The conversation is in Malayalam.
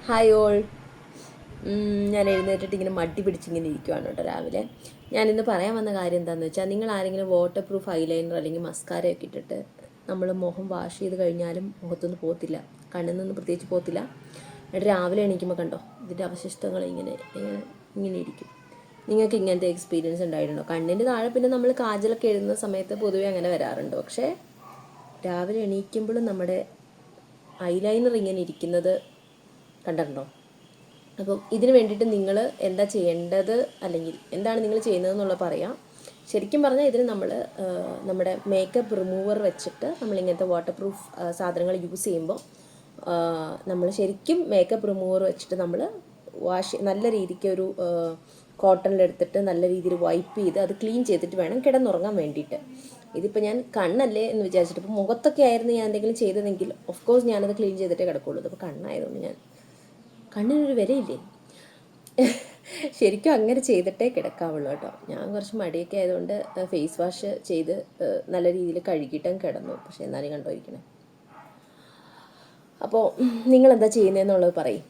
Hi all. ഞാൻ എഴുന്നേറ്റിട്ട് ഇങ്ങനെ മടി പിടിച്ചിങ്ങനെ ഇരിക്കുവാണ് കേട്ടോ രാവിലെ. ഞാനിന്ന് പറയാൻ വന്ന കാര്യം എന്താണെന്ന് വെച്ചാൽ, നിങ്ങൾ ആരെങ്കിലും വാട്ടർ പ്രൂഫ് ഐലൈനർ അല്ലെങ്കിൽ മസ്കാരയൊക്കെ ഇട്ടിട്ട് നമ്മൾ മുഖം വാഷ് ചെയ്ത് കഴിഞ്ഞാലും മുഖത്തൊന്നും പോകത്തില്ല, കണ്ണിൽ നിന്ന് പ്രത്യേകിച്ച് പോകത്തില്ല. എന്നിട്ട് രാവിലെ എണീക്കുമ്പോൾ കണ്ടോ ഇതിൻ്റെ അവശിഷ്ടങ്ങൾ ഇങ്ങനെ ഇങ്ങനെ ഇങ്ങനെ ഇരിക്കും. നിങ്ങൾക്ക് ഇങ്ങനത്തെ എക്സ്പീരിയൻസ് ഉണ്ടായിട്ടുണ്ടോ? കണ്ണിൻ്റെ താഴെ പിന്നെ നമ്മൾ കാജലൊക്കെ എഴുതുന്ന സമയത്ത് പൊതുവെ അങ്ങനെ വരാറുണ്ട്. പക്ഷേ രാവിലെ എണീക്കുമ്പോഴും നമ്മുടെ ഐലൈനർ ഇങ്ങനെ ഇരിക്കുന്നത് കണ്ടിട്ടുണ്ടോ? അപ്പം ഇതിന് വേണ്ടിയിട്ട് നിങ്ങൾ എന്താ ചെയ്യേണ്ടത്, അല്ലെങ്കിൽ എന്താണ് നിങ്ങൾ ചെയ്യുന്നതെന്നുള്ളത് പറയാം. ശരിക്കും പറഞ്ഞാൽ ഇതിന് നമ്മൾ നമ്മുടെ മേക്കപ്പ് റിമൂവർ വെച്ചിട്ട് നമ്മളിങ്ങനത്തെ വാട്ടർ പ്രൂഫ് സാധനങ്ങൾ യൂസ് ചെയ്യുമ്പോൾ നമ്മൾ ശരിക്കും മേക്കപ്പ് റിമൂവർ വെച്ചിട്ട് നമ്മൾ നല്ല രീതിക്ക് ഒരു കോട്ടണിലെടുത്തിട്ട് നല്ല രീതിയിൽ വൈപ്പ് ചെയ്ത് അത് ക്ലീൻ ചെയ്തിട്ട് വേണം കിടന്നുറങ്ങാൻ വേണ്ടിയിട്ട്. ഇതിപ്പോൾ ഞാൻ കണ്ണല്ലേ എന്ന് വിചാരിച്ചിട്ട്, ഇപ്പോൾ മുഖത്തൊക്കെ ആയിരുന്നു ഞാൻ എന്തെങ്കിലും ചെയ്തതെങ്കിൽ ഓഫ് കോഴ്സ് ഞാനത് ക്ലീൻ ചെയ്തിട്ടേ കിടക്കുള്ളൂ. ഇതിപ്പോൾ കണ്ണായതുകൊണ്ട് ഞാൻ കണ്ണിനൊരു വിലയില്ലേ, ശരിക്കും അങ്ങനെ ചെയ്തിട്ടേ കിടക്കാവുള്ളൂ കേട്ടോ. ഞാൻ കുറച്ച് മടിയൊക്കെ ആയതുകൊണ്ട് ഫേസ് വാഷ് ചെയ്ത് നല്ല രീതിയിൽ കഴുകിയിട്ടും കിടന്നു. പക്ഷേ എന്നാലും കണ്ടോയിരിക്കണേ. അപ്പോൾ നിങ്ങളെന്താ ചെയ്യുന്നതെന്നുള്ളത് പറയും.